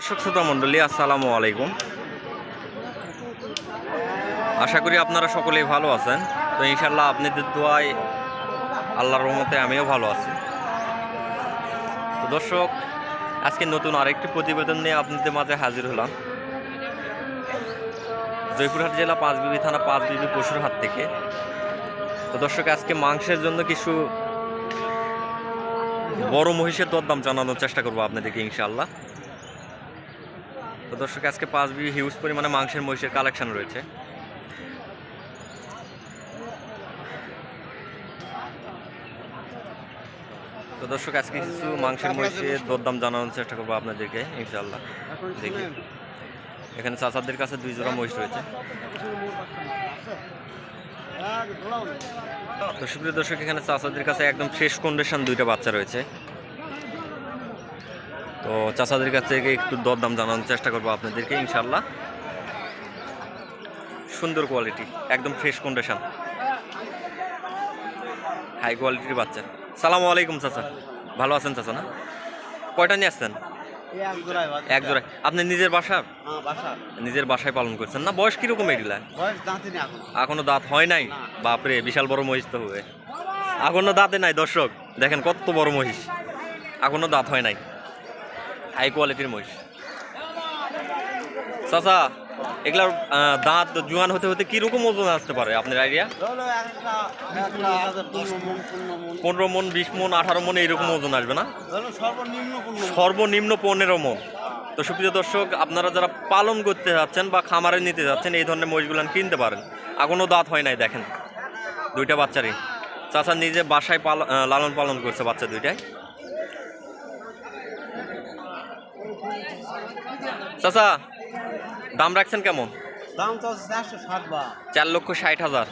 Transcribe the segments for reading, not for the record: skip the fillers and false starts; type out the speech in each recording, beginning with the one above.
দর্শক শ্রোতা মণ্ডলী, আসসালামু আলাইকুম। আশা করি আপনারা সকলেই ভালো আছেন। তো ইনশাল্লাহ আপনাদের দোয়ায় আল্লাহর রহমতে আমিও ভালো আছি। তো দর্শক, আজকে নতুন আরেকটি প্রতিবেদন নিয়ে আপনাদের মাঝে হাজির হলাম জয়পুরহাট জেলা পাঁচবিবি থানা পাঁচবিবি পশুর হাট থেকে। তো দর্শক, আজকে মাংসের জন্য কিছু বড় মহিষের দরদাম জানানোর চেষ্টা করবো আপনাদেরকে ইনশাআল্লাহ। তো দর্শক, আজকে পাঁচবিবি হিউজ পরিমাণে মাংসের মহিষের কালেকশন রয়েছে। তো দর্শক, আজকে কিছু মাংসের মহিষের দরদাম জানানোর চেষ্টা করবো আপনাদেরকে ইনশাআল্লাহ। দেখি এখানে চাচাদের কাছে 2 জোড়া মহিষ রয়েছে। তো সুপ্রিয় দর্শক, এখানে চাচাদের কাছে একদম ফ্রেশ কন্ডিশন 2টা বাচ্চা রয়েছে। তো চাচাদের কাছ থেকে একটু দরদাম জানানোর চেষ্টা করবো আপনাদেরকে ইনশাআল্লাহ। সুন্দর কোয়ালিটি, একদম ফ্রেশ কন্ডিশন, হাই কোয়ালিটির বাচ্চা। সালামু আলাইকুম চাচা, ভালো আছেন চাচা? না, কয়টা নিয়ে আসছেন? এক জোড়ায়। আপনি নিজের বাসার নিজের বাসায় পালন করছেন না? বয়স কিরকম এগুলা? এখনো দাঁত হয় নাই? বাপরে, বিশাল বড় মহিষ তো হবে। এখনো দাঁতে নাই দর্শক, দেখেন কত বড় মহিষ, এখনো দাঁত হয় নাই, হাই কোয়ালিটির মহিষ। চাচা, এগুলার দাঁত জোয়ান হতে হতে কিরকম ওজন আসতে পারে আপনার আইডিয়া? 15 মন, 20 মন, 18 মন এইরকম ওজন আসবে না? সর্বনিম্ন 15 মন। তো সুপ্রিয় দর্শক, আপনারা যারা পালন করতে যাচ্ছেন বা খামারে নিতে যাচ্ছেন, এই ধরনের মহিষগুলো কিনতে পারেন। এখনো দাঁত হয় নাই, দেখেন 2টা বাচ্চারই চাচা নিজে বাসায় লালন পালন করছে বাচ্চা 2টায়। চাচা, দাম রাখছেন কেমন? দাম তো 4,60,000।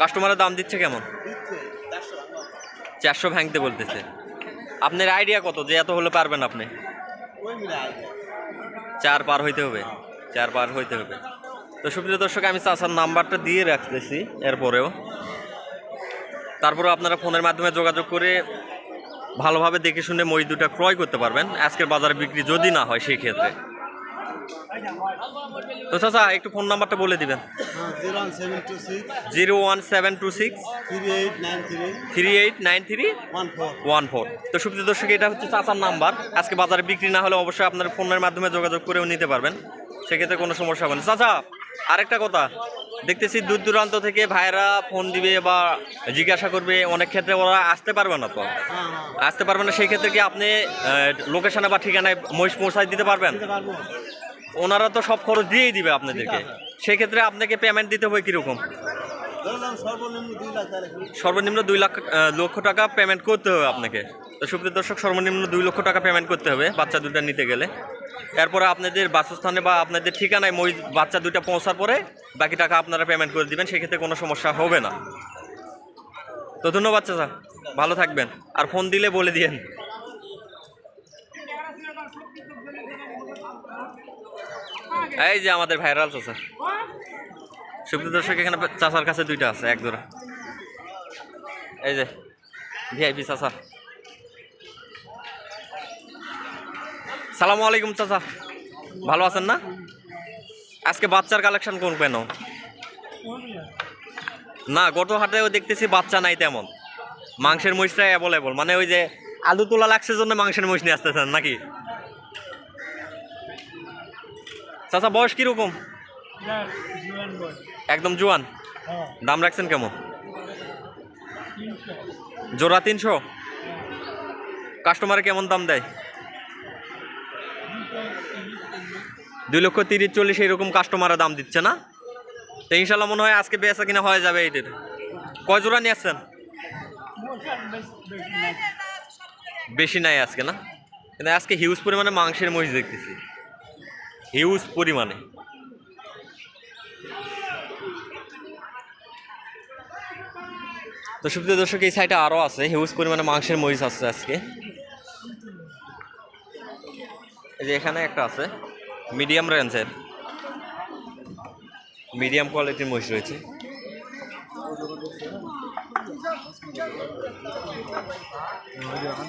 কাস্টমারের দাম দিচ্ছে কেমন? 400 ভাঙতে বলতেছে। আপনার আইডিয়া কত যে এত হলে পারবেন আপনি? 4 পার হইতে হবে, 4 পার হইতে হবে। তো সুপ্রিয় দর্শক, আমি চাচার নাম্বারটা দিয়ে রাখতেছি, এরপরেও তারপরে আপনারা ফোনের মাধ্যমে যোগাযোগ করে ভালোভাবে দেখে শুনে মহিষ 2টা ক্রয় করতে পারবেন, আজকের বাজারে বিক্রি যদি না হয় সেই ক্ষেত্রে। তো চাচা, একটু ফোন নাম্বারটা বলে দিবেন। 01726 3893 তো সুপ্রিয় দর্শক, এটা হচ্ছে চাচার নাম্বার। আজকে বাজারে বিক্রি না হলে অবশ্যই আপনার ফোনের মাধ্যমে যোগাযোগ করেও নিতে পারবেন, সেক্ষেত্রে কোনো সমস্যা হবে না। চাচা, আরেকটা কথা, দেখতেছি দূর দূরান্ত থেকে ভাইরা ফোন দিবে বা জিজ্ঞাসা করবে, অনেক ক্ষেত্রে ওরা আসতে পারবে না। তো আসতে পারবে না, সেই ক্ষেত্রে কি আপনি লোকেশনে বা ঠিকানায় মহিষ পৌঁছায় দিতে পারবেন? ওনারা তো সব খরচ দিয়েই দিবে আপনাদেরকে, সেক্ষেত্রে আপনাকে পেমেন্ট দিতে হবে কীরকম? সর্বনিম্ন 2 লক্ষ টাকা পেমেন্ট করতে হবে আপনাকে। তো সুপ্রিয় দর্শক, সর্বনিম্ন 2 লক্ষ টাকা পেমেন্ট করতে হবে বাচ্চা 2টা নিতে গেলে। এরপরে আপনাদের বাসস্থানে বা আপনাদের ঠিকানায় বাচ্চা 2টা পৌঁছার পরে বাকি টাকা আপনারা পেমেন্ট করে দিবেন, সেক্ষেত্রে কোনো সমস্যা হবে না। তো ধন্যবাদ চাচা, ভালো থাকবেন, আর ফোন দিলে বলে দিয়েন। এই যে আমাদের ভাইরাল চাচা। সুপ্রিয় দর্শক, এখানে চাচার কাছে 2টা আছে, এক জোড়া। এই যে ভিআইপি চাচা। সালামু আলাইকুম চাচা, ভালো আছেন না? আজকে বাচ্চার কালেকশন কোন কেন? না, গত হাটেও দেখতেছি বাচ্চা নাই তেমন, মাংসের মহিষটা অ্যাভেলেবল। মানে ওই যে আলু তোলা লাগছে জন্য মাংসের মহিষ নিয়ে আসতেছেন নাকি? চাচা, বয়স কিরকম? একদম জোয়ান। দাম রাখছেন কেমন? জোড়া 300। কাস্টমারে কেমন দাম দেয়? 2,30,40 এইরকম কাস্টমারে দাম দিচ্ছে না? তো ইনশাল্লাহ মনে হয় আজকে বেচা কিনা হয়ে যাবে। এইটার কয় জোড়া নিয়ে আসছেন? বেশি নাই আজকে, না? কিন্তু আজকে হিউজ পরিমাণে মাংসের মহিষ দেখতেছি, হিউজ পরিমাণে। তো সুপ্রিয় দর্শক, এই সাইডে আরও আছে হিউজ পরিমাণে মাংসের মহিষ আছে আজকে। এই যে এখানে একটা আছে মিডিয়াম রেঞ্জের, মিডিয়াম কোয়ালিটির মহিষ রয়েছে।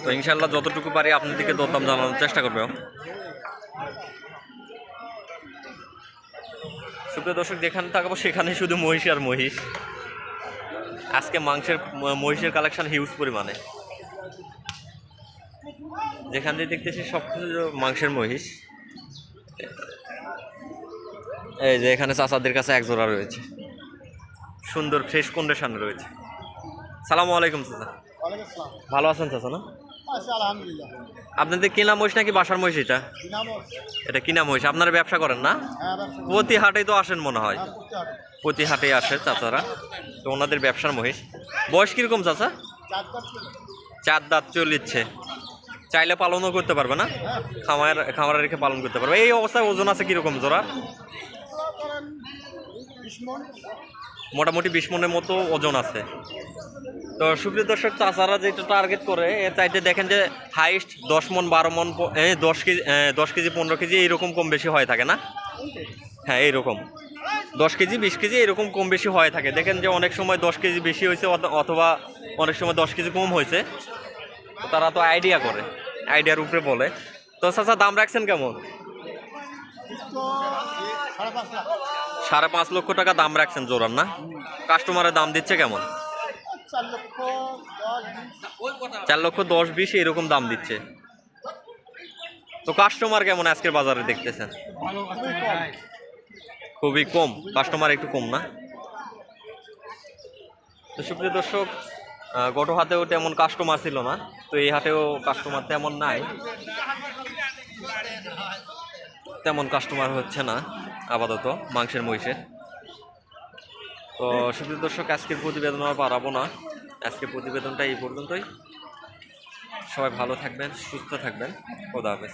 তো ইনশাল্লাহ যতটুকু পারি আপনাদেরকে দরদাম জানানোর চেষ্টা করবে। সুপ্রিয় দর্শক, যেখানে থাকবো সেখানে শুধু মহিষ আর মহিষ। আজকে মহিষের কালেকশন হিউজ পরিমাণে, যেখান দিয়ে দেখতেছি সব কিছু মাংসের মহিষ। এই যে এখানে চাচাদের কাছে এক জোড়া রয়েছে, সুন্দর ফ্রেশ কন্ডিশনে রয়েছে। সালামু আলাইকুম চাচা, ভালো আছেন চাচা? না আপনাদের কিনা মহিষ নাকি বাসার মহিষ? এটা কিনা মহিষ। আপনারা ব্যবসা করেন না? প্রতি হাটেই তো আসেন মনে হয়, প্রতি হাটেই আসে চাচারা, তো ওনাদের ব্যবসার মহিষ। বয়স কিরকম চাচা? 4 দাঁত চলিচ্ছে। চাইলে পালনও করতে পারবে না? খামারে রেখে পালন করতে পারবে। এই অবস্থায় ওজন আছে কিরকম জোড়া? মোটামুটি 20 মনের মতো ওজন আছে। তো সুপ্রিয় দর্শক, চাচারা যেটা টার্গেট করে এর চাইতে দেখেন যে হাইস্ট 10 মন 12 মন 10 কেজি 15 কেজি এইরকম কম বেশি হয়ে থাকে না? হ্যাঁ, এইরকম 10 কেজি 20 কেজি এরকম কম বেশি হয়ে থাকে। দেখেন যে অনেক সময় 10 কেজি বেশি হয়েছে অথবা অনেক সময় 10 কেজি কম হয়েছে। তারা তো আইডিয়া করে, আইডিয়ার উপরে বলে। তো চাচা দাম রাখছেন কেমন? 5.5 লক্ষ টাকা দাম রাখছেন জোড়ার, না? কাস্টমারের দাম দিচ্ছে কেমন? 4 লক্ষ 10 20 এরকম দাম দিচ্ছে। তো কাস্টমার কেমন আজকের বাজারে দেখতেছেন? খুবই কম, কাস্টমার একটু কম, না? তো সুপ্রিয় দর্শক, গত হাতেও তেমন কাস্টমার ছিল না, তো এই হাটেও কাস্টমার তেমন নাই, তেমন কাস্টমার হচ্ছে না আপাতত মাংসের মহিষের। তো সুপ্রিয় দর্শক, আজকের প্রতিবেদন আর বাড়াবো না, আজকের প্রতিবেদনটা এই পর্যন্তই। সবাই ভালো থাকবেন, সুস্থ থাকবেন। খোদা হাফেজ।